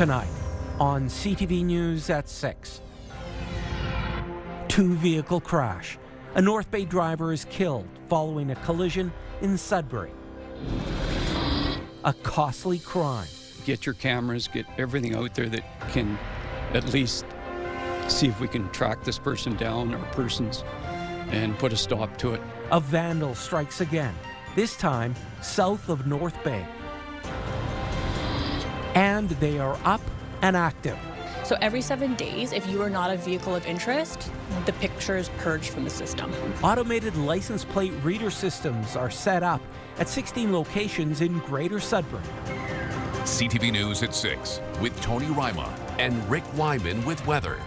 Tonight on CTV News at 6. Two-vehicle crash. A North Bay driver is killed following a collision in Sudbury. A costly crime. Get your cameras, get everything out there that can at least see if we can track this person down or persons and put a stop to it. A vandal strikes again, this time south of North Bay. And they are up and active. So every 7 days, if you are not a vehicle of interest, the picture is purged from the system. Automated license plate reader systems are set up at 16 locations in Greater Sudbury. CTV News at 6 with Tony Ryma and Rick Wyman with weather.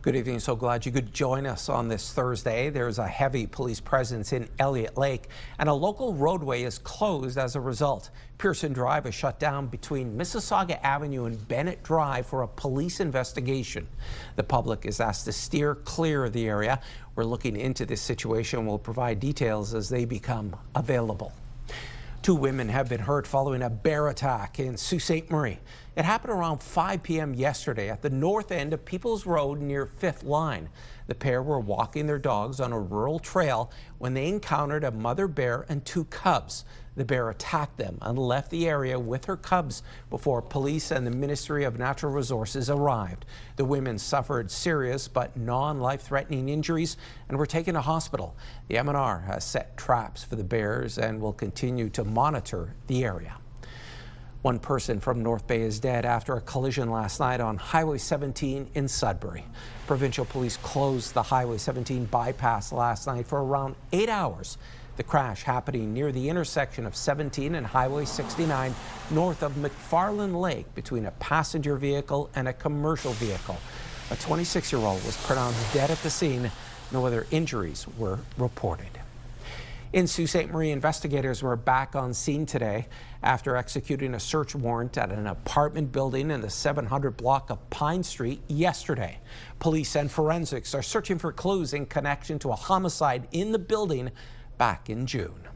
Good evening. So glad you could join us on this Thursday. There's a heavy police presence in Elliott Lake, and a local roadway is closed as a result. Pearson Drive is shut down between Mississauga Avenue and Bennett Drive for a police investigation. The public is asked to steer clear of the area. We're looking into this situation. We'll provide details as they become available. 2 women have been hurt following a bear attack in Sault Ste. Marie. It happened around 5 p.m. yesterday at the north end of People's Road near 5th Line. The pair were walking their dogs on a rural trail when they encountered a mother bear and 2 cubs. The bear attacked them and left the area with her cubs before police and the Ministry of Natural Resources arrived. The women suffered serious but non-life-threatening injuries and were taken to hospital. The MNR has set traps for the bears and will continue to monitor the area. 1 person from North Bay is dead after a collision last night on Highway 17 in Sudbury. Provincial police closed the Highway 17 bypass last night for around 8 hours. The crash happening near the intersection of 17 and Highway 69 north of McFarland Lake between a passenger vehicle and a commercial vehicle. A 26-year-old was pronounced dead at the scene. No other injuries were reported. In Sault Ste. Marie, investigators were back on scene today after executing a search warrant at an apartment building in the 700 block of Pine Street yesterday. Police and forensics are searching for clues in connection to a homicide in the building back in June.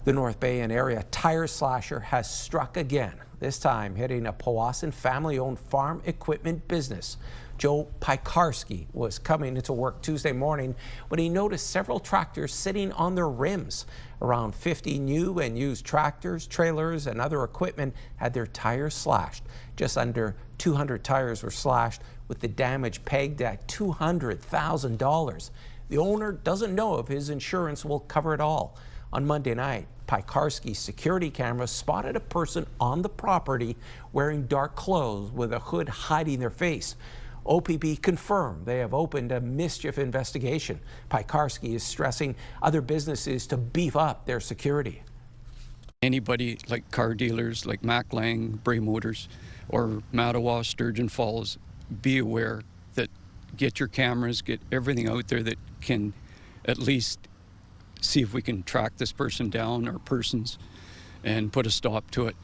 The North Bay and area tire slasher has struck again, this time hitting a Powassan family-owned farm equipment business. Joe Piekarski was coming into work Tuesday morning when he noticed several tractors sitting on their rims. Around 50 new and used tractors, trailers, and other equipment had their tires slashed. Just under 200 tires were slashed, with the damage pegged at $200,000. The owner doesn't know if his insurance will cover it all. On Monday night, Piekarski's security camera spotted a person on the property wearing dark clothes with a hood hiding their face. OPP confirmed they have opened a mischief investigation. Piekarski is stressing other businesses to beef up their security. Anybody like car dealers like Mac Lang, Bray Motors, or Mattawa, Sturgeon Falls, be aware that get your cameras, get everything out there that can at least see if we can track this person down or persons and put a stop to it.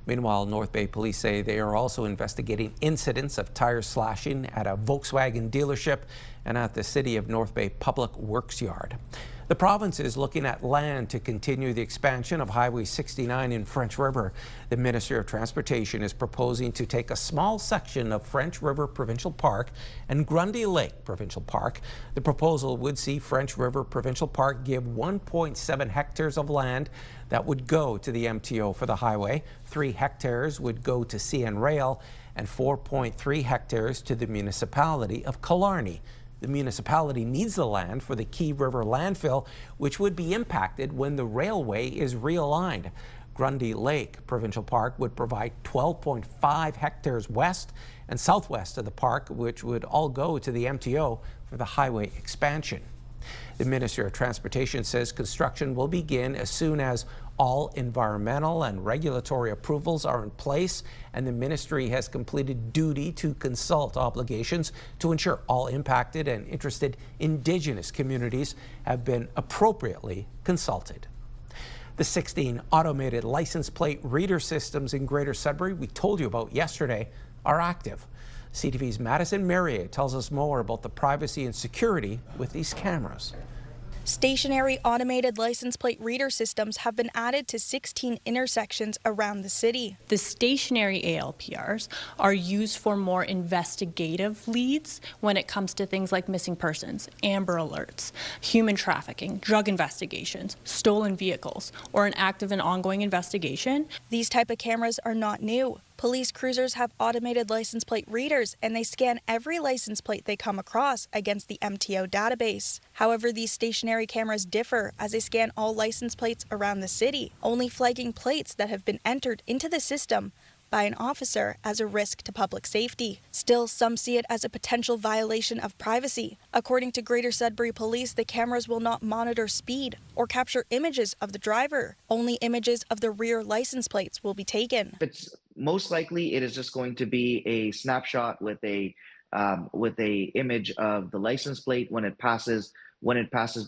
Meanwhile, North Bay police say they are also investigating incidents of tire slashing at a Volkswagen dealership and at the City of North Bay Public Works Yard. The province is looking at land to continue the expansion of Highway 69 in French River. The Ministry of Transportation is proposing to take a small section of French River Provincial Park and Grundy Lake Provincial Park. The proposal would see French River Provincial Park give 1.7 hectares of land that would go to the MTO for the highway. 3 hectares would go to CN Rail and 4.3 hectares to the municipality of Killarney. The municipality needs the land for the Key River landfill, which would be impacted when the railway is realigned. Grundy Lake Provincial Park would provide 12.5 hectares west and southwest of the park, which would all go to the MTO for the highway expansion. The Ministry of Transportation says construction will begin as soon as all environmental and regulatory approvals are in place, and the ministry has completed duty to consult obligations to ensure all impacted and interested Indigenous communities have been appropriately consulted. The 16 automated license plate reader systems in Greater Sudbury we told you about yesterday are active. CTV's Madison Merrier tells us more about the privacy and security with these cameras. Stationary automated license plate reader systems have been added to 16 intersections around the city. The stationary ALPRs are used for more investigative leads when it comes to things like missing persons, Amber Alerts, human trafficking, drug investigations, stolen vehicles, or an active and ongoing investigation. These type of cameras are not new. Police cruisers have automated license plate readers, and they scan every license plate they come across against the MTO database. However, these stationary cameras differ as they scan all license plates around the city, only flagging plates that have been entered into the system by an officer as a risk to public safety. Still, some see it as a potential violation of privacy. According to Greater Sudbury Police, the cameras will not monitor speed or capture images of the driver. Only images of the rear license plates will be taken. It's most likely it is just going to be a snapshot with a image of the license plate when it passes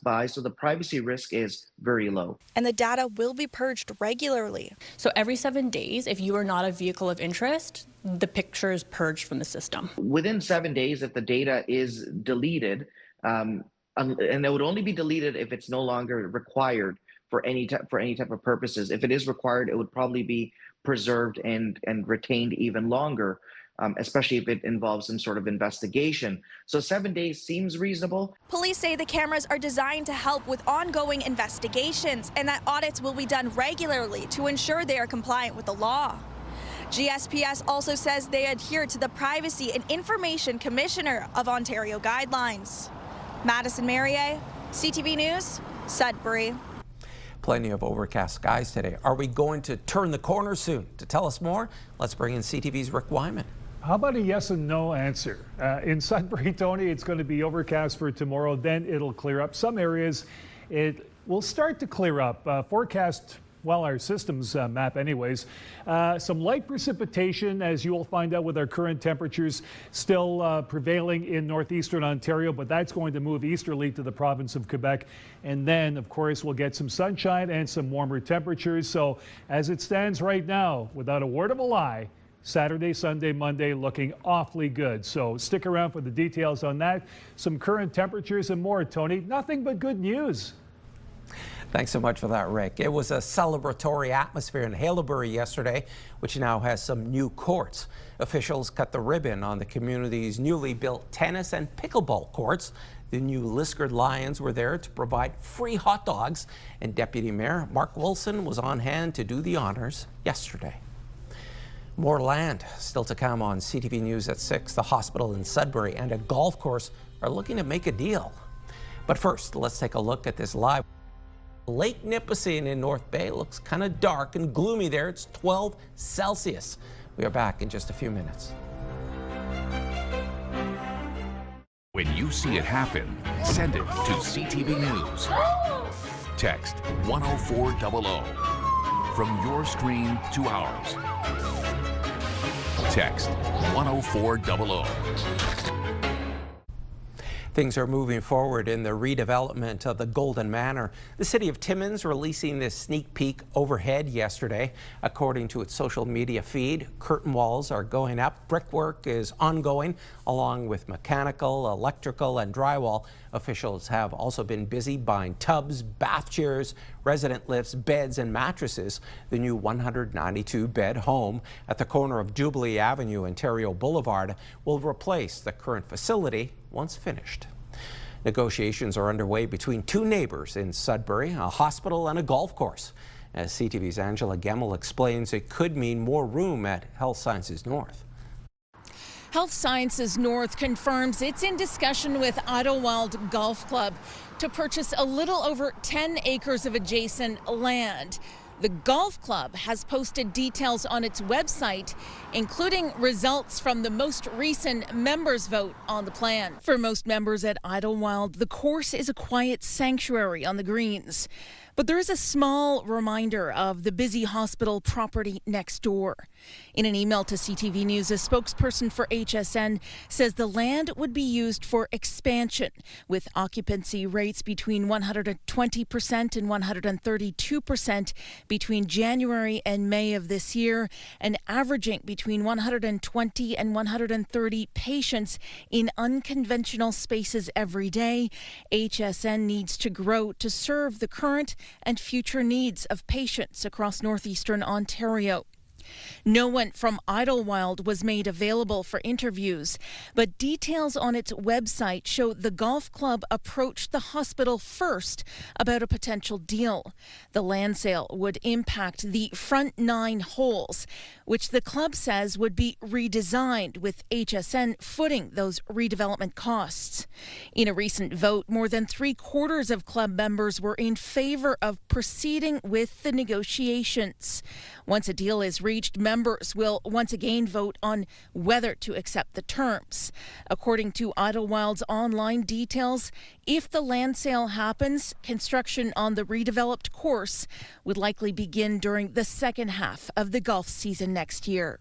by, so the privacy risk is very low. And the data will be purged regularly. So every 7 days, if you are not a vehicle of interest, the picture is purged from the system. Within 7 days, if the data is deleted, and it would only be deleted if it's no longer required for any type of purposes. If it is required, it would probably be preserved and retained even longer. Especially if it involves some sort of investigation. So 7 days seems reasonable. Police say the cameras are designed to help with ongoing investigations and that audits will be done regularly to ensure they are compliant with the law. GSPS also says they adhere to the Privacy and Information Commissioner of Ontario guidelines. Madison Marier, CTV News, Sudbury. Plenty of overcast skies today. Are we going to turn the corner soon? To tell us more, let's bring in CTV's Rick Wyman. How about a yes and no answer? In Sudbury, Tony, it's going to be overcast for tomorrow, then it'll clear up. Some areas it will start to clear up. Forecast, well, our systems map anyways. Some light precipitation, as you will find out with our current temperatures, still prevailing in northeastern Ontario, but that's going to move easterly to the province of Quebec. And then, of course, we'll get some sunshine and some warmer temperatures. So as it stands right now, without a word of a lie, Saturday, Sunday, Monday looking awfully good. So stick around for the details on that. Some current temperatures and more, Tony. Nothing but good news. Thanks so much for that, Rick. It was a celebratory atmosphere in Haileybury yesterday, which now has some new courts. Officials cut the ribbon on the community's newly built tennis and pickleball courts. The new Liskeard Lions were there to provide free hot dogs, and Deputy Mayor Mark Wilson was on hand to do the honors yesterday. More land still to come on CTV News at 6. The hospital in Sudbury and a golf course are looking to make a deal. But first, let's take a look at this live. Lake Nipissing in North Bay looks kind of dark and gloomy there. It's 12 Celsius. We are back in just a few minutes. When you see it happen, send it to CTV News. Text 10400 from your screen to ours. Text 10400. Things are moving forward in the redevelopment of the Golden Manor. The city of Timmins releasing this sneak peek overhead yesterday. According to its social media feed, curtain walls are going up, brickwork is ongoing, along with mechanical, electrical, and drywall. Officials have also been busy buying tubs, bath chairs, resident lifts, beds, and mattresses. The new 192-bed home at the corner of Jubilee Avenue, Ontario Boulevard will replace the current facility once finished. Negotiations are underway between two neighbors in Sudbury, a hospital and a golf course. As CTV's Angela Gemmell explains, it could mean more room at Health Sciences North. Health Sciences North confirms it's in discussion with Idlewild Golf Club to purchase a little over 10 acres of adjacent land. The golf club has posted details on its website, including results from the most recent members' vote on the plan. For most members at Idlewild, the course is a quiet sanctuary on the greens. But there is a small reminder of the busy hospital property next door. In an email to CTV News, a spokesperson for HSN says the land would be used for expansion, with occupancy rates between 120% and 132% between January and May of this year, and averaging between 120 and 130 patients in unconventional spaces every day. HSN needs to grow to serve the current and future needs of patients across northeastern Ontario. No one from Idlewild was made available for interviews, but details on its website show the golf club approached the hospital first about a potential deal. The land sale would impact the front 9 holes, which the club says would be redesigned, with HSN footing those redevelopment costs. In a recent vote, more than 3/4 of club members were in favor of proceeding with the negotiations. Once a deal is reached, members will once again vote on whether to accept the terms. According to Idlewild's online details, if the land sale happens, construction on the redeveloped course would likely begin during the second half of the golf season next year.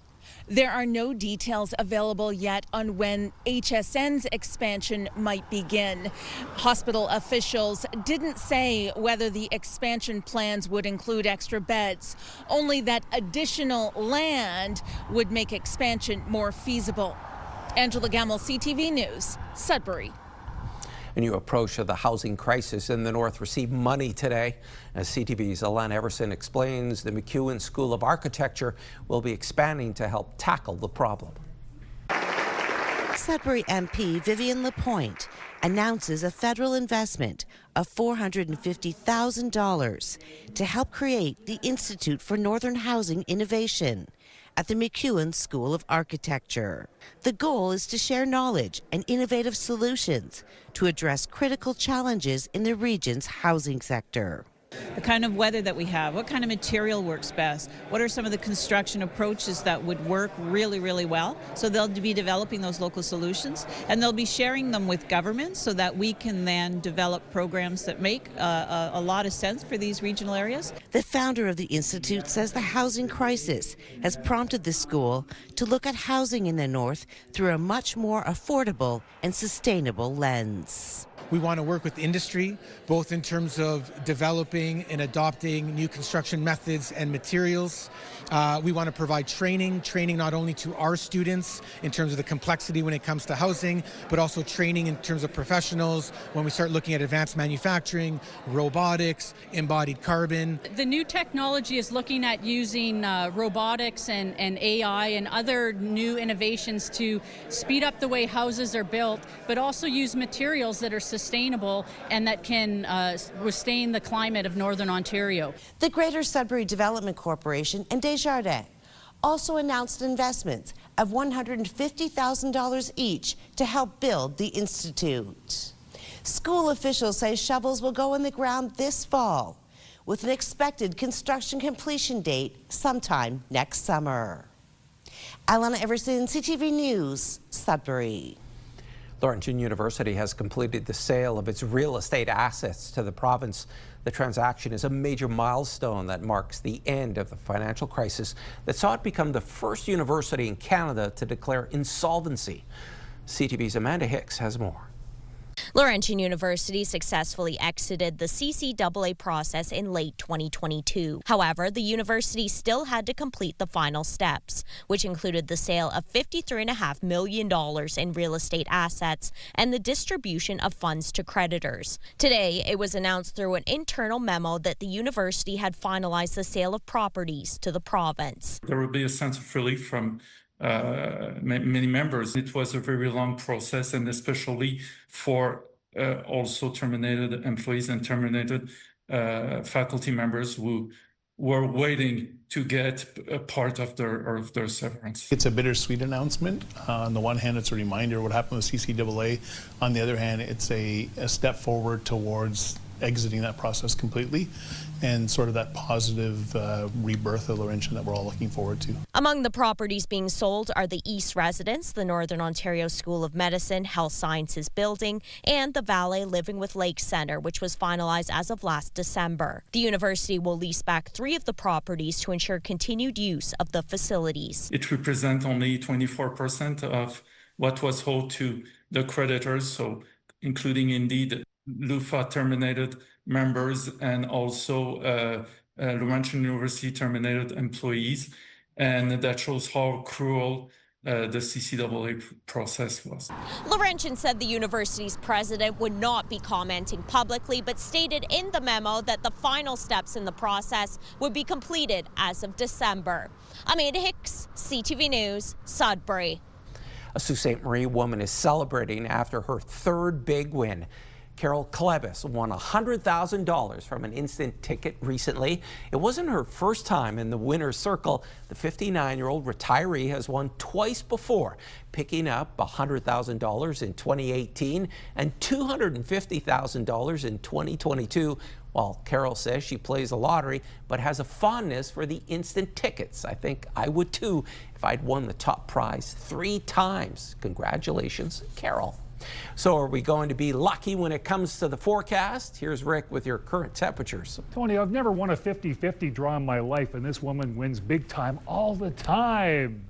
There are no details available yet on when HSN's expansion might begin. Hospital officials didn't say whether the expansion plans would include extra beds, only that additional land would make expansion more feasible. Angela Gamble, CTV News, Sudbury. A new approach to the housing crisis in the north received money today. As CTV's Alana Everson explains, the MacEwan School of Architecture will be expanding to help tackle the problem. Sudbury MP Vivian Lapointe announces a federal investment of $450,000 to help create the Institute for Northern Housing Innovation at the MacEwan School of Architecture. The goal is to share knowledge and innovative solutions to address critical challenges in the region's housing sector. The kind of weather that we have, what kind of material works best, what are some of the construction approaches that would work really, really well. So they'll be developing those local solutions, and they'll be sharing them with governments so that we can then develop programs that make a lot of sense for these regional areas. The founder of the Institute says the housing crisis has prompted the school to look at housing in the north through a much more affordable and sustainable lens. We want to work with industry, both in terms of developing and adopting new construction methods and materials. We want to provide training not only to our students in terms of the complexity when it comes to housing, but also training in terms of professionals when we start looking at advanced manufacturing, robotics, embodied carbon. The new technology is looking at using robotics and AI and other new innovations to speed up the way houses are built, but also use materials that are sustainable and that can withstand the climate of Northern Ontario. The Greater Sudbury Development Corporation and Desjardins also announced investments of $150,000 each to help build the Institute. School officials say shovels will go in the ground this fall, with an expected construction completion date sometime next summer. Alana Everson, CTV News, Sudbury. Laurentian University has completed the sale of its real estate assets to the province. The transaction is a major milestone that marks the end of the financial crisis that saw it become the first university in Canada to declare insolvency. CTV's Amanda Hicks has more. Laurentian University successfully exited the CCAA process in late 2022. However, the university still had to complete the final steps, which included the sale of $53.5 million in real estate assets and the distribution of funds to creditors. Today, it was announced through an internal memo that the university had finalized the sale of properties to the province. There will be a sense of relief from many members. It was a very long process, and especially for also terminated employees and terminated faculty members who were waiting to get a part of their severance. It's a bittersweet announcement. On the one hand, it's a reminder of what happened with CCAA. On the other hand, it's a step forward towards exiting that process completely, and sort of that positive rebirth of Laurentian that we're all looking forward to. Among the properties being sold are the East Residence, the Northern Ontario School of Medicine Health Sciences Building, and the Valley Living with Lakes Centre, which was finalized as of last December. The university will lease back 3 of the properties to ensure continued use of the facilities. It represents only 24% of what was owed to the creditors, so including indeed LUFA terminated members and also Laurentian University terminated employees. And that shows how cruel the CCAA process was. Laurentian said the university's president would not be commenting publicly, but stated in the memo that the final steps in the process would be completed as of December. Amanda Hicks, CTV News, Sudbury. A Sault Ste. Marie woman is celebrating after her 3rd big win. Carol Klebis won $100,000 from an instant ticket recently. It wasn't her first time in the winner's circle. The 59-year-old retiree has won twice before, picking up $100,000 in 2018 and $250,000 in 2022. While Carol says she plays the lottery but has a fondness for the instant tickets. I think I would too if I'd won the top prize 3 times. Congratulations, Carol. So are we going to be lucky when it comes to the forecast? Here's Rick with your current temperatures. Tony, I've never won a 50-50 draw in my life, and this woman wins big time all the time.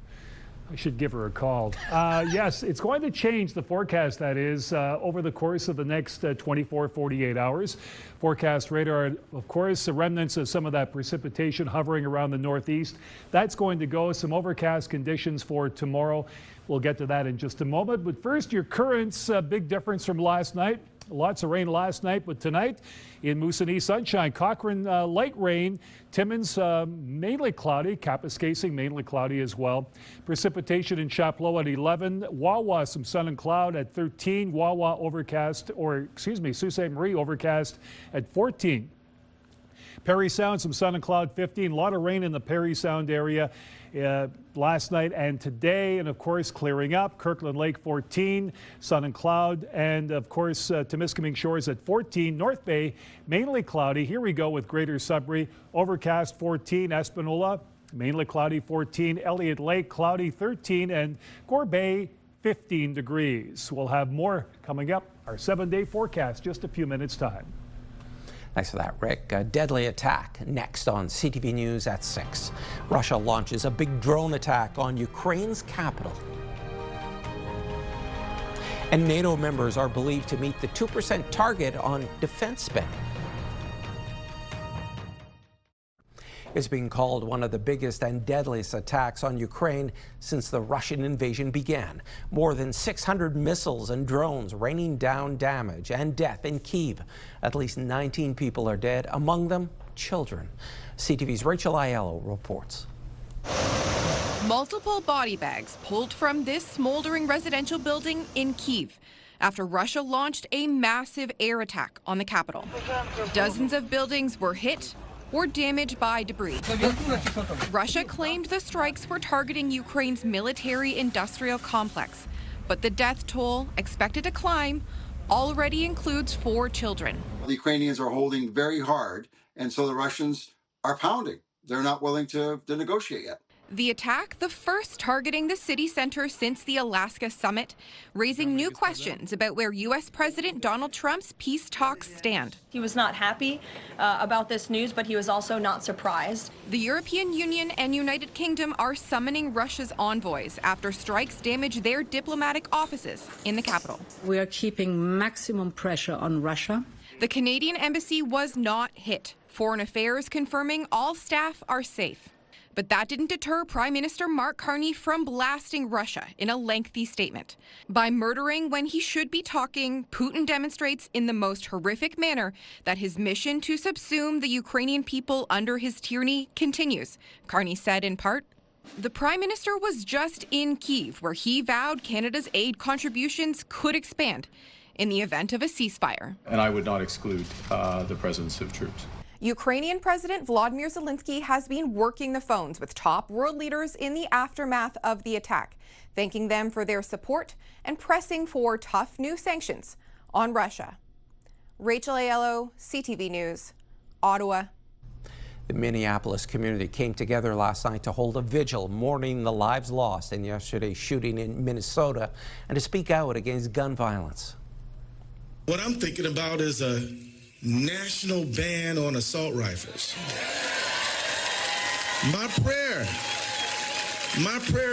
I should give her a call. Yes, it's going to change the forecast, that is, over the course of the next 24-48 hours. Forecast radar, of course, the remnants of some of that precipitation hovering around the northeast. That's going to go. Some overcast conditions for tomorrow. We'll get to that in just a moment. But first, your currents, big difference from last night. Lots of rain last night, but tonight in Moosonee, sunshine. Cochrane, light rain. Timmins, mainly cloudy. Kapuskasing, mainly cloudy as well. Precipitation in Chapleau at 11. Wawa, some sun and cloud at 13. Wawa overcast, Sault Ste. Marie overcast at 14. Parry Sound, some sun and cloud, 15. A lot of rain in the Parry Sound area last night and today, and of course clearing up. Kirkland Lake 14, sun and cloud, and of course Temiskaming Shores at 14. North Bay mainly cloudy. Here we go with Greater Sudbury, overcast 14. Espanola mainly cloudy 14. Elliott Lake cloudy 13, and Gore Bay 15 degrees. We'll have more coming up. Our 7-day forecast just a few minutes time. Thanks for that, Rick. A deadly attack next on CTV News at 6. Russia launches a big drone attack on Ukraine's capital. And NATO members are believed to meet the 2% target on defense spending. It's being called one of the biggest and deadliest attacks on Ukraine since the Russian invasion began. More than 600 missiles and drones raining down damage and death in Kyiv. At least 19 people are dead, among them children. CTV's Rachel Aiello reports. Multiple body bags pulled from this smoldering residential building in Kyiv after Russia launched a massive air attack on the capital. Dozens of buildings were hit or damaged by debris. Russia claimed the strikes were targeting Ukraine's military-industrial complex, but the death toll, expected to climb, already includes 4 children. The Ukrainians are holding very hard, and so the Russians are pounding. They're not willing to negotiate yet. The attack, the first targeting the city center since the Alaska summit, raising new questions about where U.S. President Donald Trump's peace talks stand. He was not happy about this news, but he was also not surprised. The European Union and United Kingdom are summoning Russia's envoys after strikes damage their diplomatic offices in the capital. We are keeping maximum pressure on Russia. The Canadian embassy was not hit. Foreign Affairs confirming all staff are safe. But that didn't deter Prime Minister Mark Carney from blasting Russia in a lengthy statement. By murdering when he should be talking, Putin demonstrates in the most horrific manner that his mission to subsume the Ukrainian people under his tyranny continues, Carney said in part. The Prime Minister was just in Kyiv, where he vowed Canada's aid contributions could expand in the event of a ceasefire. And I would not exclude the presence of troops. Ukrainian President Volodymyr Zelensky has been working the phones with top world leaders in the aftermath of the attack, thanking them for their support and pressing for tough new sanctions on Russia. Rachel Aiello, CTV News, Ottawa. The Minneapolis community came together last night to hold a vigil mourning the lives lost in yesterday's shooting in Minnesota and to speak out against gun violence. What I'm thinking about is a national ban on assault rifles. My prayer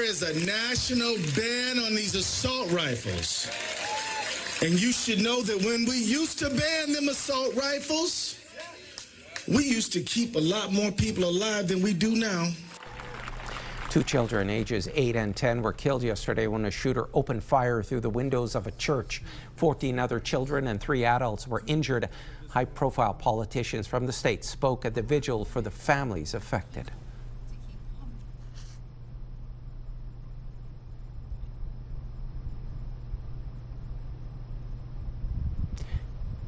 is a national ban on these assault rifles. And you should know that when we used to ban them assault rifles, we used to keep a lot more people alive than we do now. 2 children ages 8 and 10 were killed yesterday when a shooter opened fire through the windows of a church. 14 other children and 3 adults were injured. High-profile politicians from the state spoke at the vigil for the families affected.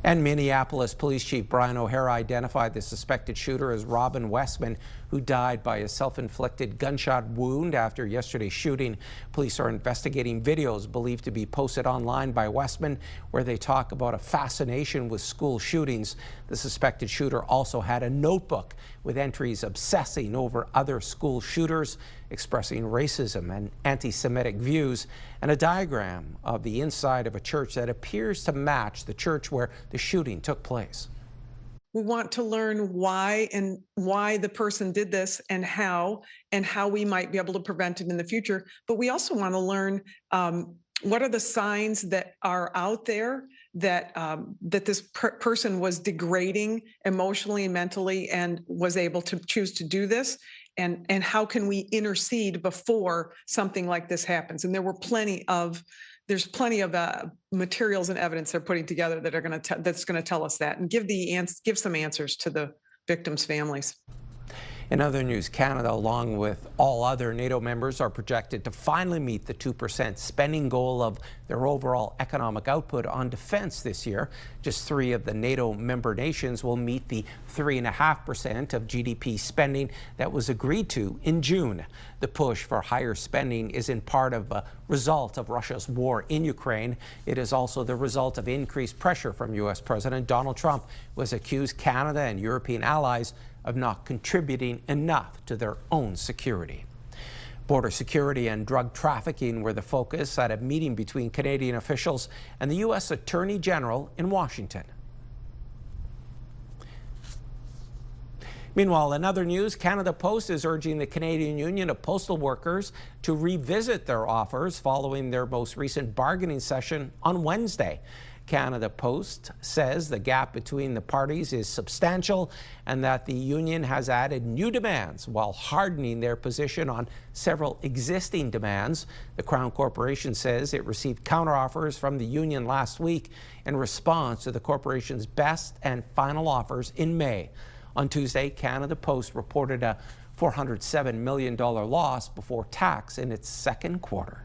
And Minneapolis Police Chief Brian O'Hara identified the suspected shooter as Robin Westman, who died by a self-inflicted gunshot wound after yesterday's shooting. Police are investigating videos believed to be posted online by Westman, where they talk about a fascination with school shootings. The suspected shooter also had a notebook with entries obsessing over other school shooters, expressing racism and anti-Semitic views, and a diagram of the inside of a church that appears to match the church where the shooting took place. We want to learn why the person did this and how we might be able to prevent it in the future. But we also want to learn what are the signs that are out there that this person was degrading emotionally and mentally and was able to choose to do this. And how can we intercede before something like this happens? And there's plenty of materials and evidence they're putting together that are that's going to tell us that and give some answers to the victims' families. In other news, Canada, along with all other NATO members, are projected to finally meet the 2% spending goal of their overall economic output on defense this year. Just 3 of the NATO member nations will meet the 3.5% of GDP spending that was agreed to in June. The push for higher spending is in part of a result of Russia's war in Ukraine. It is also the result of increased pressure from U.S. President Donald Trump, who has accused Canada and European allies of not contributing enough to their own security. Border security and drug trafficking were the focus at a meeting between Canadian officials and the U.S. Attorney General in Washington. Meanwhile, in other news, Canada Post is urging the Canadian Union of Postal Workers to revisit their offers following their most recent bargaining session on Wednesday. Canada Post says the gap between the parties is substantial and that the union has added new demands while hardening their position on several existing demands. The Crown Corporation says it received counteroffers from the union last week in response to the corporation's best and final offers in May. On Tuesday, Canada Post reported a $407 million loss before tax in its second quarter.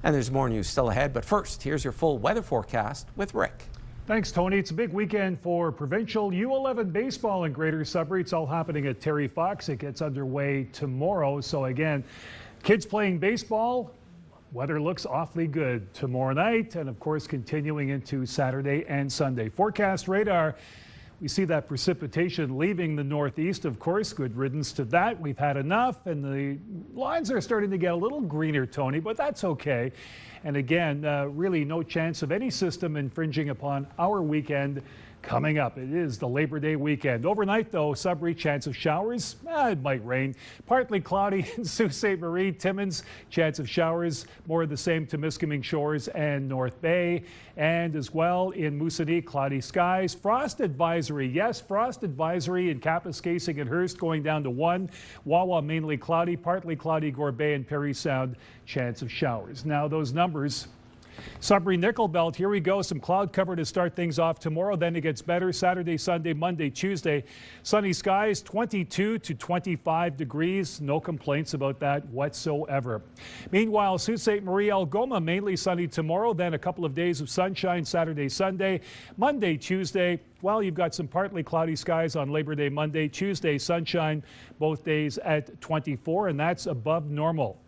And there's more news still ahead, but first, here's your full weather forecast with Rick. Thanks, Tony. It's a big weekend for provincial U11 baseball in Greater Sudbury. It's all happening at Terry Fox. It gets underway tomorrow. So again, kids playing baseball, weather looks awfully good tomorrow night, and of course continuing into Saturday and Sunday. Forecast radar. We see that precipitation leaving the northeast, of course. Good riddance to that. We've had enough, and the lines are starting to get a little greener, Tony, but that's okay. And again, really no chance of any system infringing upon our weekend coming up. It is the Labor Day weekend. Overnight, though, Sudbury, chance of showers. It might rain. Partly cloudy in Sault Ste. Marie, Timmins, chance of showers. More of the same to Miskaming Shores and North Bay. And as well in Moosonee, cloudy skies. Frost advisory. Yes, frost advisory in Kapuskasing and Hearst going down to 1. Wawa mainly cloudy. Partly cloudy Gore Bay and Parry Sound, chance of showers. Now those numbers. Sudbury Nickel Belt, here we go. Some cloud cover to start things off tomorrow. Then it gets better Saturday, Sunday, Monday, Tuesday. Sunny skies, 22 to 25 degrees. No complaints about that whatsoever. Meanwhile, Sault Ste. Marie, Algoma, mainly sunny tomorrow. Then a couple of days of sunshine Saturday, Sunday. Monday, Tuesday, well, you've got some partly cloudy skies on Labor Day Monday. Tuesday, sunshine, both days at 24, and that's above normal.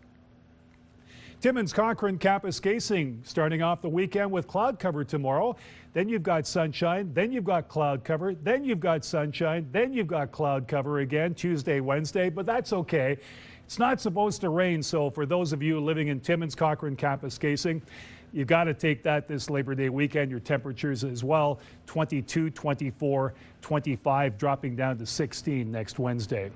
Timmins Cochrane Kapuskasing starting off the weekend with cloud cover tomorrow. Then you've got sunshine, then you've got cloud cover, then you've got sunshine, then you've got cloud cover again Tuesday, Wednesday, but that's okay. It's not supposed to rain, so for those of you living in Timmins Cochrane Kapuskasing, you've got to take that this Labor Day weekend. Your temperatures as well, 22, 24, 25, dropping down to 16 next Wednesday.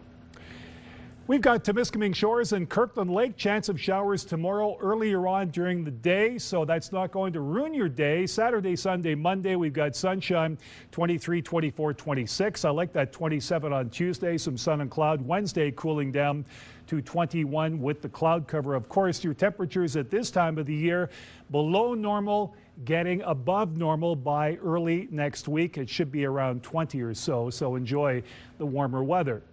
We've got Temiskaming Shores and Kirkland Lake. Chance of showers tomorrow earlier on during the day, so that's not going to ruin your day. Saturday, Sunday, Monday, we've got sunshine, 23, 24, 26. I like that 27 on Tuesday, some sun and cloud. Wednesday, cooling down to 21 with the cloud cover. Of course, your temperatures at this time of the year below normal, getting above normal by early next week. It should be around 20 or so, so enjoy the warmer weather.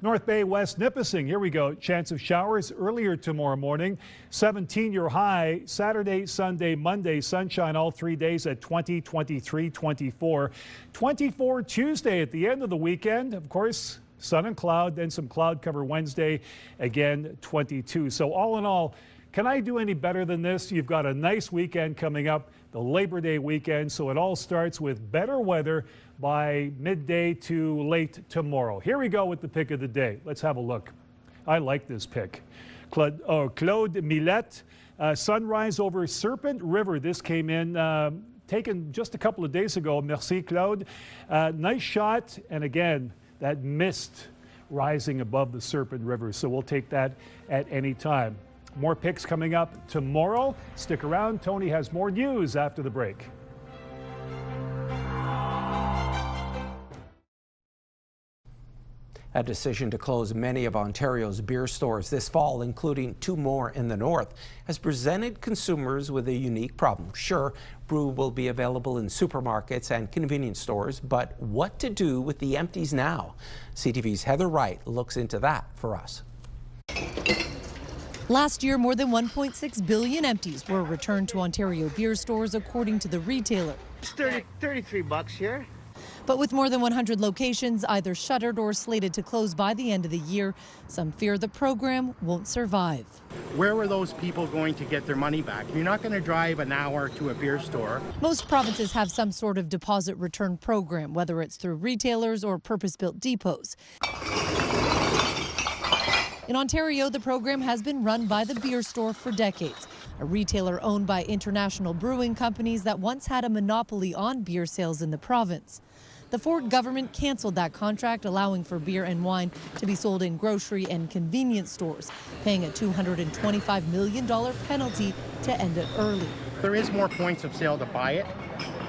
North Bay, West Nipissing, here we go. Chance of showers earlier tomorrow morning. 17 your high. Saturday, Sunday, Monday, sunshine all 3 days at 20, 23, 24. 24 Tuesday at the end of the weekend. Of course, sun and cloud, then some cloud cover Wednesday, again 22. So all in all, can I do any better than this? You've got a nice weekend coming up, the Labor Day weekend, so it all starts with better weather by midday to late tomorrow. Here we go with the pick of the day. Let's have a look. I like this pick. Claude Millette, sunrise over Serpent River. This came in, taken just a couple of days ago. Merci, Claude. Nice shot, and again, that mist rising above the Serpent River, so we'll take that at any time. More picks coming up tomorrow. Stick around. Tony has more news after the break. A decision to close many of Ontario's beer stores this fall, including 2 more in the north, has presented consumers with a unique problem. Sure, brew will be available in supermarkets and convenience stores, but what to do with the empties now? CTV's Heather Wright looks into that for us. Last year, more than 1.6 billion empties were returned to Ontario beer stores, according to the retailer. It's $33 here. But with more than 100 locations either shuttered or slated to close by the end of the year, some fear the program won't survive. Where were those people going to get their money back? You're not going to drive an hour to a beer store. Most provinces have some sort of deposit return program, whether it's through retailers or purpose-built depots. In Ontario, the program has been run by the beer store for decades, a retailer owned by international brewing companies that once had a monopoly on beer sales in the province. The Ford government canceled that contract, allowing for beer and wine to be sold in grocery and convenience stores, paying a $225 million penalty to end it early. There is more points of sale to buy it,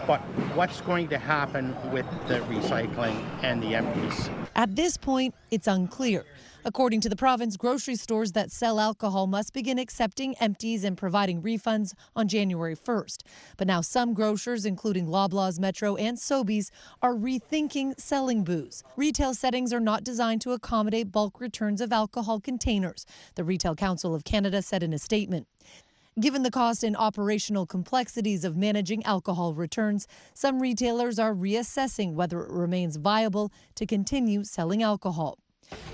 but what's going to happen with the recycling and the empties? At this point, it's unclear. According to the province, grocery stores that sell alcohol must begin accepting empties and providing refunds on January 1st. But now some grocers, including Loblaws, Metro and Sobeys, are rethinking selling booze. Retail settings are not designed to accommodate bulk returns of alcohol containers, the Retail Council of Canada said in a statement. Given the cost and operational complexities of managing alcohol returns, some retailers are reassessing whether it remains viable to continue selling alcohol.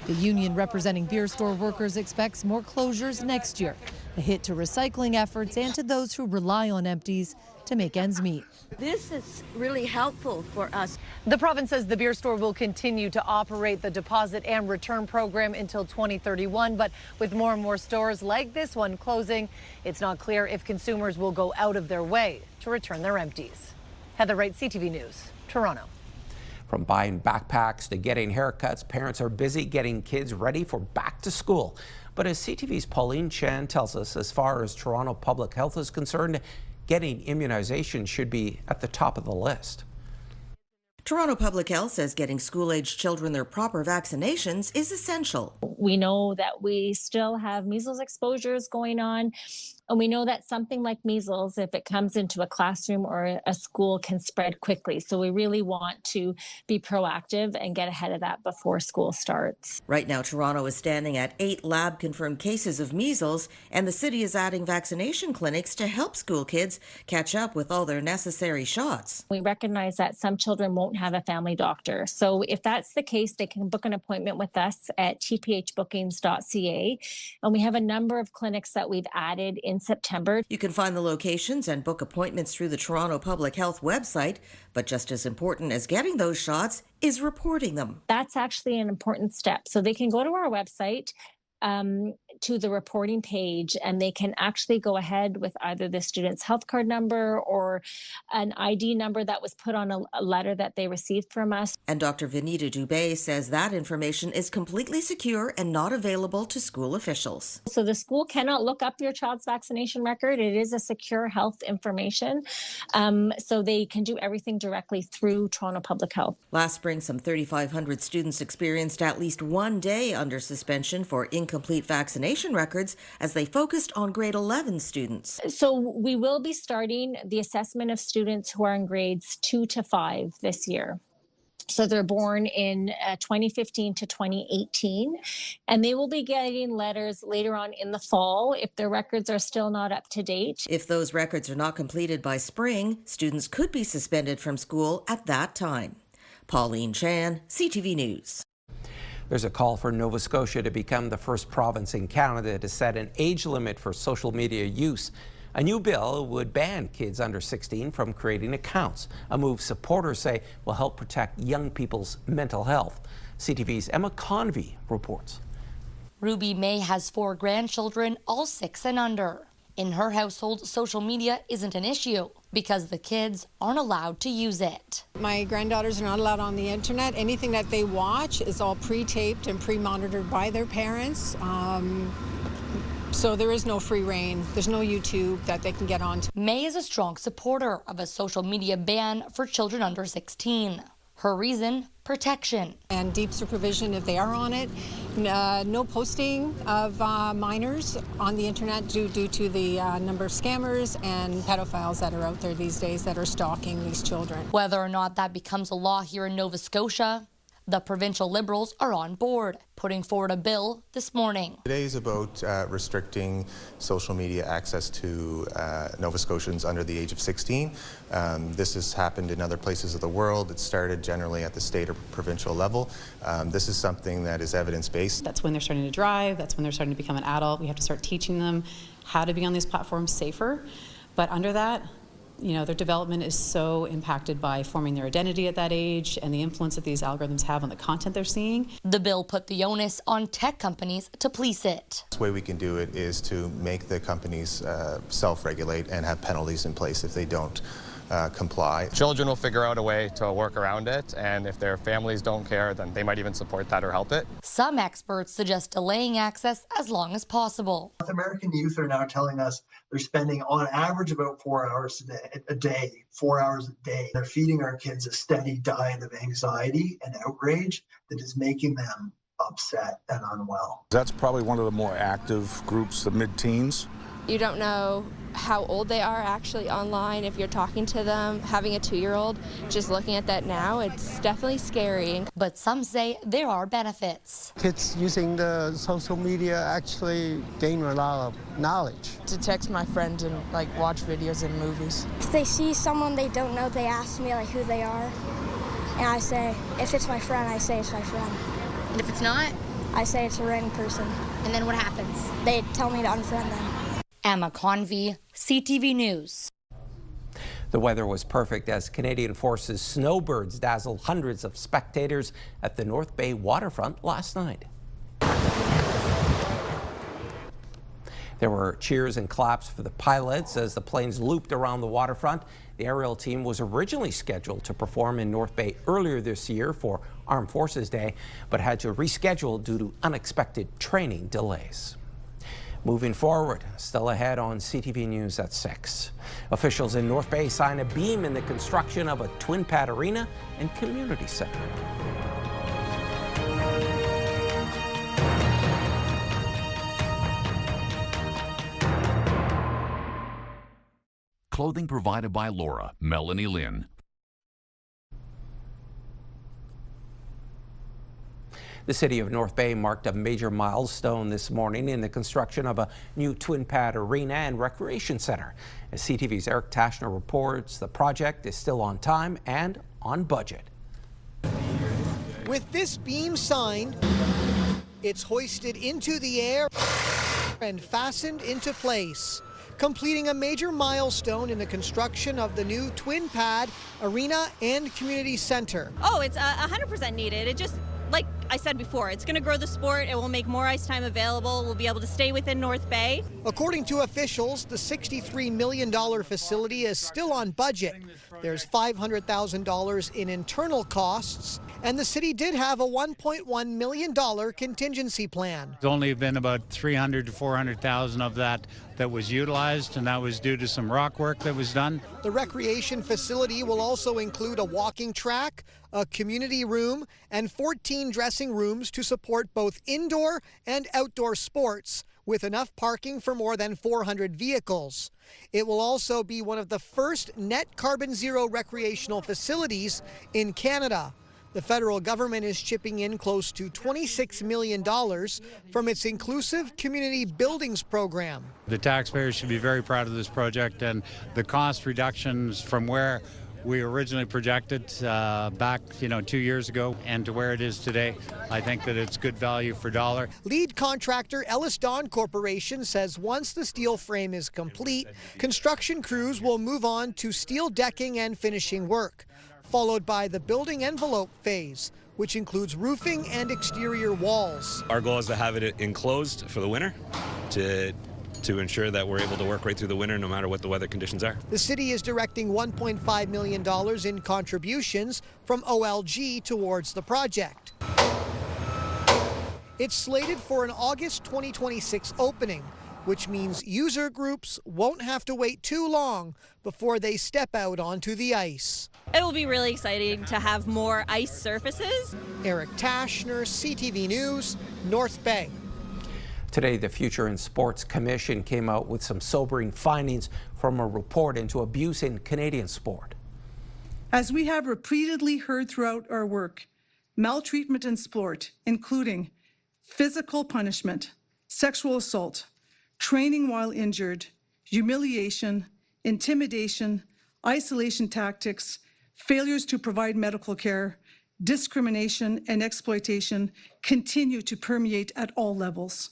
The union representing beer store workers expects more closures next year, a hit to recycling efforts and to those who rely on empties to make ends meet. This is really helpful for us. The province says the beer store will continue to operate the deposit and return program until 2031, but with more and more stores like this one closing, it's not clear if consumers will go out of their way to return their empties. Heather Wright, CTV News, Toronto. From buying backpacks to getting haircuts, parents are busy getting kids ready for back to school. But as CTV's Pauline Chan tells us, as far as Toronto public health is concerned, getting immunization should be at the top of the list. Toronto Public Health says getting school-aged children their proper vaccinations is essential. We know that we still have measles exposures going on. And we know that something like measles, if it comes into a classroom or a school, can spread quickly. So we really want to be proactive and get ahead of that before school starts. Right now, Toronto is standing at 8 lab-confirmed cases of measles, and the city is adding vaccination clinics to help school kids catch up with all their necessary shots. We recognize that some children won't have a family doctor. So if that's the case, they can book an appointment with us at tphbookings.ca. And we have a number of clinics that we've added in September. You can find the locations and book appointments through the Toronto Public Health website, but just as important as getting those shots is reporting them. That's actually an important step. So they can go to our website, to the reporting page, and they can actually go ahead with either the student's health card number or an ID number that was put on a letter that they received from us. And Dr. Vinita Dubé says that information is completely secure and not available to school officials. So the school cannot look up your child's vaccination record. It is a secure health information. So they can do everything directly through Toronto Public Health. Last spring, some 3,500 students experienced at least one day under suspension for incomplete vaccination records as they focused on grade 11 students. So we will be starting the assessment of students who are in grades 2 to 5 this year. So they're born in 2015 to 2018, and they will be getting letters later on in the fall if their records are still not up to date. If those records are not completed by spring, students could be suspended from school at that time. Pauline Chan, CTV News. There's a call for Nova Scotia to become the first province in Canada to set an age limit for social media use. A new bill would ban kids under 16 from creating accounts, a move supporters say will help protect young people's mental health. CTV's Emma Convey reports. Ruby May has 4 grandchildren, all 6 and under. In her household, social media isn't an issue because the kids aren't allowed to use it. My granddaughters are not allowed on the internet. Anything that they watch is all pre-taped and pre-monitored by their parents. So there is no free reign. There's no YouTube that they can get onto. May is a strong supporter of a social media ban for children under 16. Her reason, protection. And deep supervision if they are on it. No posting of minors on the internet due to the number of scammers and pedophiles that are out there these days that are stalking these children. Whether or not that becomes a law here in Nova Scotia, the provincial Liberals are on board, putting forward a bill this morning. Today is about restricting social media access to Nova Scotians under the age of 16. This has happened in other places of the world. It started generally at the state or provincial level. This is something that is evidence-based. That's when they're starting to drive. That's when they're starting to become an adult. We have to start teaching them how to be on these platforms safer. But under that, you know, their development is so impacted by forming their identity at that age and the influence that these algorithms have on the content they're seeing. The bill put the onus on tech companies to police it. The way we can do it is to make the companies self-regulate and have penalties in place if they don't comply. Children will figure out a way to work around it, and if their families don't care, then they might even support that or help it. Some experts suggest delaying access as long as possible. North American youth are now telling us they're spending on average about 4 hours a day, 4 hours a day. They're feeding our kids a steady diet of anxiety and outrage that is making them upset and unwell. That's probably one of the more active groups, the mid-teens. You don't know how old they are actually online if you're talking to them. Having a 2-year-old, just looking at that now, it's definitely scary. But some say there are benefits. Kids using the social media actually gain a lot of knowledge. To text my friends and watch videos and movies. If they see someone they don't know, they ask me who they are. And I say, if it's my friend, I say it's my friend. And if it's not? I say it's a random person. And then what happens? They tell me to unfriend them. Emma Convey, CTV News. The weather was perfect as Canadian Forces snowbirds dazzled hundreds of spectators at the North Bay waterfront last night. There were cheers and claps for the pilots as the planes looped around the waterfront. The aerial team was originally scheduled to perform in North Bay earlier this year for Armed Forces Day, but had to reschedule due to unexpected training delays. Moving forward, still ahead on CTV News at 6. Officials in North Bay sign a beam in the construction of a twin-pad arena and community center. clothing provided by Laura, Melanie Lynn. The city of North Bay marked a major milestone this morning in the construction of a new twin-pad arena and recreation center. As CTV's Eric Tashner reports, the project is still on time and on budget. With this beam signed, it's hoisted into the air and fastened into place, completing a major milestone in the construction of the new twin-pad arena and community center. Oh, it's 100% needed. It just, like I said before, it's going to grow the sport. It will make more ice time available. We'll be able to stay within North Bay. According to officials, the $63 million facility is still on budget. There's $500,000 in internal costs, and the city did have a $1.1 million contingency plan. There's only been about $300,000 to $400,000 of that was utilized, and that was due to some rock work that was done. The recreation facility will also include a walking track, a community room, and 14 dressing rooms to support both indoor and outdoor sports, with enough parking for more than 400 vehicles. It will also be one of the first net carbon zero recreational facilities in Canada. The federal government is chipping in close to $26 million from its Inclusive Community Buildings program. The taxpayers should be very proud of this project, and the cost reductions from where we originally projected back 2 years ago and to where it is today. I think that it's good value for dollar. Lead contractor Ellis Don Corporation says once the steel frame is complete, construction crews will move on to steel decking and finishing work, followed by the building envelope phase, which includes roofing and exterior walls. Our goal is to have it enclosed for the winter to ensure that we're able to work right through the winter no matter what the weather conditions are. The city is directing $1.5 million in contributions from OLG towards the project. It's slated for an August 2026 opening, which means user groups won't have to wait too long before they step out onto the ice. It will be really exciting to have more ice surfaces. Eric Tashner, CTV News, North Bay. Today, the Future in Sports Commission came out with some sobering findings from a report into abuse in Canadian sport. As we have repeatedly heard throughout our work, maltreatment in sport, including physical punishment, sexual assault, training while injured, humiliation, intimidation, isolation tactics, failures to provide medical care, discrimination, and exploitation continue to permeate at all levels.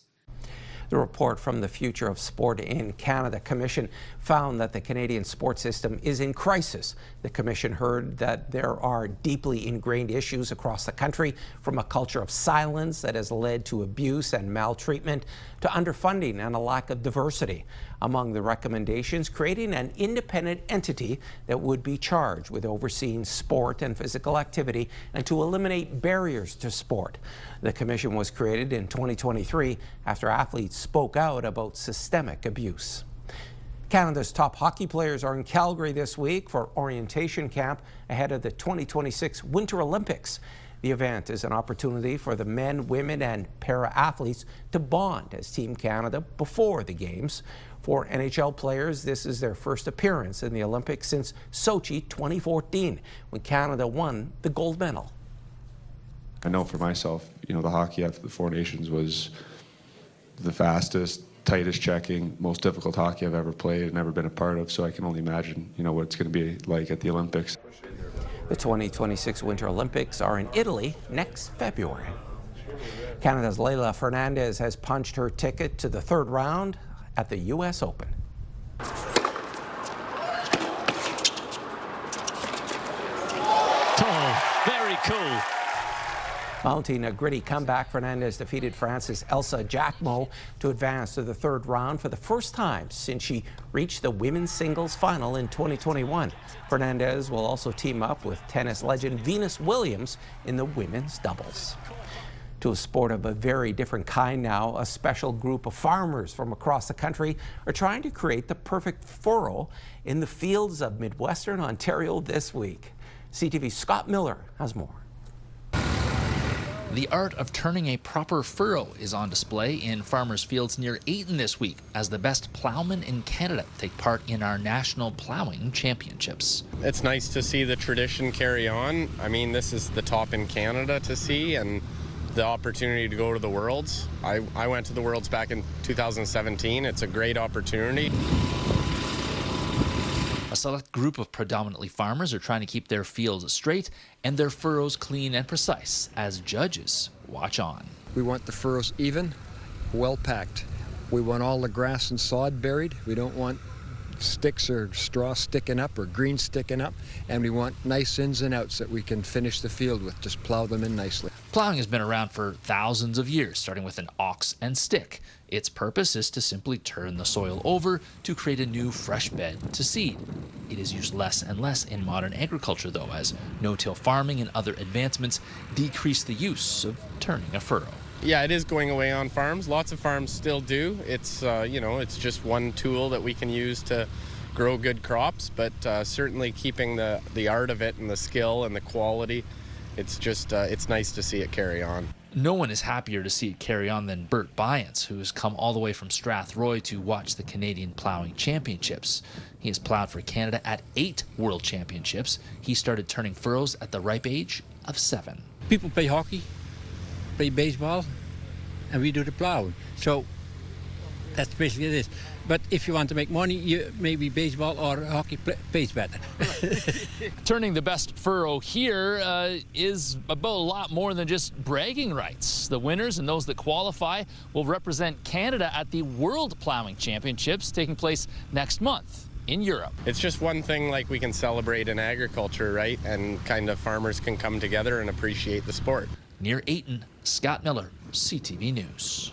The report from the Future of Sport in Canada Commission found that the Canadian sports system is in crisis. The Commission heard that there are deeply ingrained issues across the country, from a culture of silence that has led to abuse and maltreatment, to underfunding and a lack of diversity. Among the recommendations, creating an independent entity that would be charged with overseeing sport and physical activity and to eliminate barriers to sport. The commission was created in 2023 after athletes spoke out about systemic abuse. Canada's top hockey players are in Calgary this week for orientation camp ahead of the 2026 Winter Olympics. The event is an opportunity for the men, women, and para-athletes to bond as Team Canada before the Games. For NHL players, this is their first appearance in the Olympics since Sochi 2014, when Canada won the gold medal. I know for myself, the hockey after the Four Nations was the fastest, tightest checking, most difficult hockey I've ever played and ever been a part of, so I can only imagine, what it's going to be like at the Olympics. The 2026 Winter Olympics are in Italy next February. Canada's Leila Fernandez has punched her ticket to the third round at the U.S. Open. Oh, very cool. Mounting a gritty comeback, Fernandez defeated France's Elsa Jacquemot to advance to the third round for the first time since she reached the women's singles final in 2021. Fernandez will also team up with tennis legend Venus Williams in the women's doubles. To a sport of a very different kind now, a special group of farmers from across the country are trying to create the perfect furrow in the fields of Midwestern Ontario this week. CTV's Scott Miller has more. The art of turning a proper furrow is on display in farmers' fields near Ayton this week as the best plowmen in Canada take part in our national plowing championships. It's nice to see the tradition carry on. I mean, this is the top in Canada to see, and the opportunity to go to the Worlds. I went to the Worlds back in 2017. It's a great opportunity. A select group of predominantly farmers are trying to keep their fields straight and their furrows clean and precise as judges watch on. We want the furrows even, well packed. We want all the grass and sod buried. We don't want sticks or straw sticking up or green sticking up. And we want nice ins and outs that we can finish the field with. Just plow them in nicely. Plowing has been around for thousands of years, starting with an ox and stick. Its purpose is to simply turn the soil over to create a new fresh bed to seed. It is used less and less in modern agriculture, though, as no-till farming and other advancements decrease the use of turning a furrow. Yeah, it is going away on farms. Lots of farms still do. It's, it's just one tool that we can use to grow good crops, but certainly keeping the art of it and the skill and the quality, it's just, it's nice to see it carry on. No one is happier to see it carry on than Bert Byance, who has come all the way from Strathroy to watch the Canadian Plowing Championships. He has plowed for Canada at 8 World Championships. He started turning furrows at the ripe age of 7. People play hockey, play baseball, and we do the plowing. So that's basically it is. But if you want to make money, maybe baseball or hockey pays better. Turning the best furrow here is about a lot more than just bragging rights. The winners and those that qualify will represent Canada at the World Plowing Championships taking place next month in Europe. It's just one thing like we can celebrate in agriculture, right? And kind of farmers can come together and appreciate the sport. Near Ayton, Scott Miller, CTV News.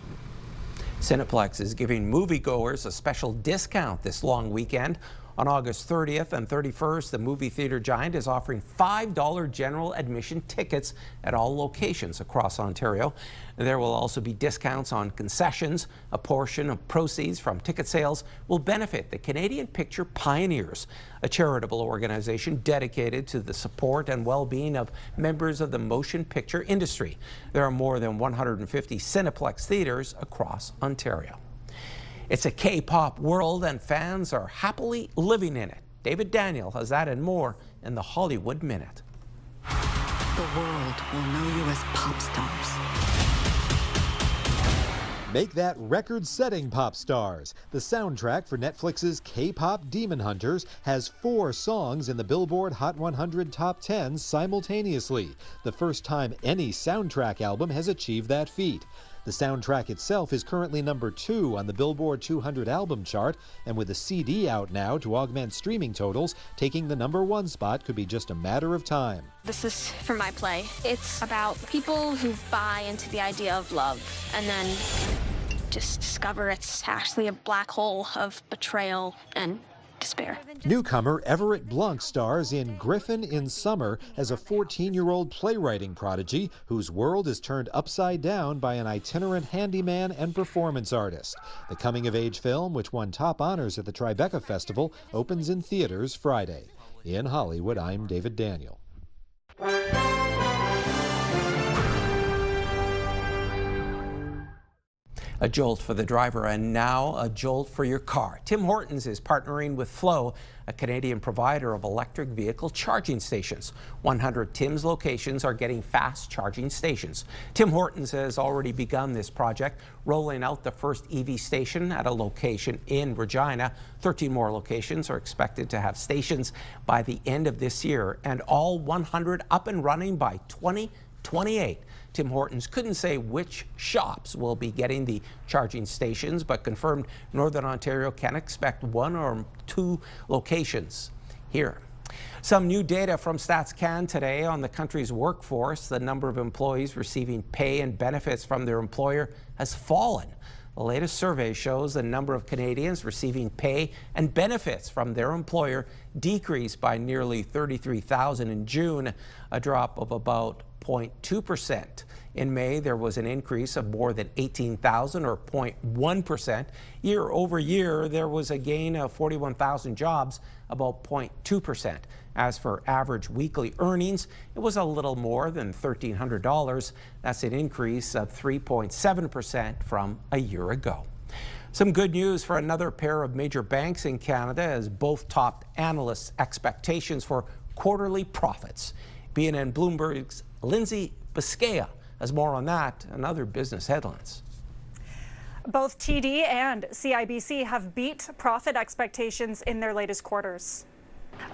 Cineplex is giving moviegoers a special discount this long weekend. On August 30th and 31st, the movie theater giant is offering $5 general admission tickets at all locations across Ontario. There will also be discounts on concessions. A portion of proceeds from ticket sales will benefit the Canadian Picture Pioneers, a charitable organization dedicated to the support and well-being of members of the motion picture industry. There are more than 150 Cineplex theaters across Ontario. It's a K-pop world and fans are happily living in it. David Daniel has that and more in the Hollywood Minute. The world will know you as pop stars. Make that record-setting pop stars. The soundtrack for Netflix's K-pop Demon Hunters has 4 songs in the Billboard Hot 100 Top 10 simultaneously. The first time any soundtrack album has achieved that feat. The soundtrack itself is currently number 2 on the Billboard 200 album chart, and with a CD out now to augment streaming totals, taking the number 1 spot could be just a matter of time. This is for my play. It's about people who buy into the idea of love and then just discover it's actually a black hole of betrayal and despair. Newcomer Everett Blunk stars in Griffin in Summer as a 14-year-old playwriting prodigy whose world is turned upside down by an itinerant handyman and performance artist. The coming-of-age film, which won top honors at the Tribeca Festival, opens in theaters Friday. In Hollywood, I'm David Daniel. A jolt for the driver and now a jolt for your car. Tim Hortons is partnering with Flow, a Canadian provider of electric vehicle charging stations. 100 Tim's locations are getting fast charging stations. Tim Hortons has already begun this project, rolling out the first EV station at a location in Regina. 13 more locations are expected to have stations by the end of this year, and all 100 up and running by 2028. Tim Hortons couldn't say which shops will be getting the charging stations, but confirmed Northern Ontario can expect 1 or 2 locations here. Some new data from StatsCan today on the country's workforce. The number of employees receiving pay and benefits from their employer has fallen. The latest survey shows the number of Canadians receiving pay and benefits from their employer decreased by nearly 33,000 in June, a drop of about 0.2%. In May, there was an increase of more than 18,000 or 0.1%. Year over year, there was a gain of 41,000 jobs, about 0.2%. As for average weekly earnings, it was a little more than $1,300. That's an increase of 3.7% from a year ago. Some good news for another pair of major banks in Canada as both topped analysts' expectations for quarterly profits. BNN Bloomberg's Lindsay Biscaya has more on that and other business headlines. Both TD and CIBC have beat profit expectations in their latest quarters.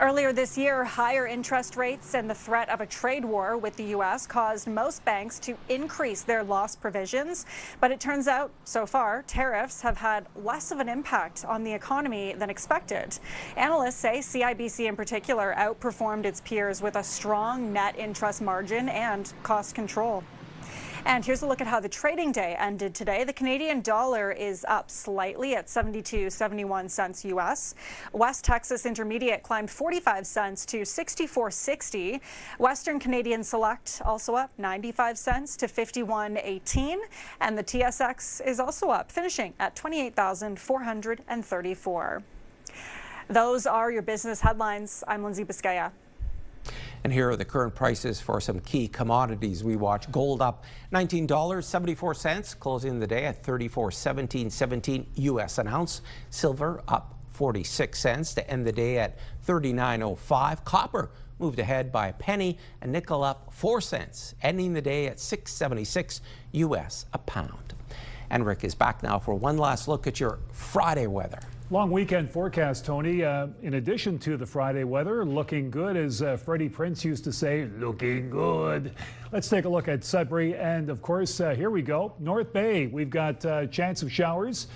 Earlier this year, higher interest rates and the threat of a trade war with the U.S. caused most banks to increase their loss provisions. But it turns out, so far, tariffs have had less of an impact on the economy than expected. Analysts say CIBC in particular outperformed its peers with a strong net interest margin and cost control. And here's a look at how the trading day ended today. The Canadian dollar is up slightly at 72.71 cents U.S. West Texas Intermediate climbed 45 cents to 64.60. Western Canadian Select also up 95 cents to 51.18. And the TSX is also up, finishing at 28,434. Those are your business headlines. I'm Lindsay Biscaya. And here are the current prices for some key commodities we watch. Gold up $19.74, closing the day at $34.1717 U.S. an ounce. Silver up 46 cents to end the day at $39.05. Copper moved ahead by a penny, and nickel up 4 cents, ending the day at $6.76 U.S. a pound. And Rick is back now for one last look at your Friday weather. Long weekend forecast, Tony. In addition to the Friday weather, looking good, as Freddie Prinze used to say, looking good. Let's take a look at Sudbury. And of course, here we go. North Bay, we've got chance of showers,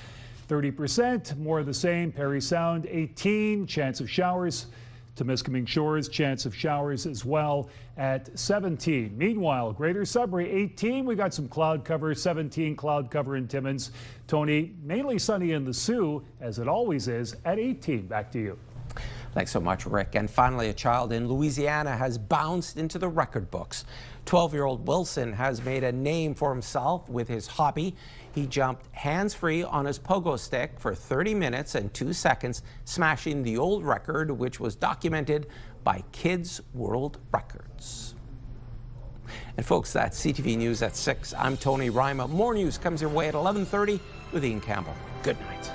30%. More of the same. Parry Sound, 18. Chance of showers. Temiskaming Shores, chance of showers as well at 17. Meanwhile, Greater Sudbury, 18. We got some cloud cover, 17 cloud cover in Timmins. Tony, mainly sunny in the Sioux, as it always is, at 18. Back to you. Thanks so much, Rick. And finally, a child in Louisiana has bounced into the record books. 12-year-old Wilson has made a name for himself with his hobby. He jumped hands-free on his pogo stick for 30 minutes and 2 seconds, smashing the old record, which was documented by Kids World Records. And folks, that's CTV News at 6. I'm Tony Ryma. More news comes your way at 11:30 with Ian Campbell. Good night.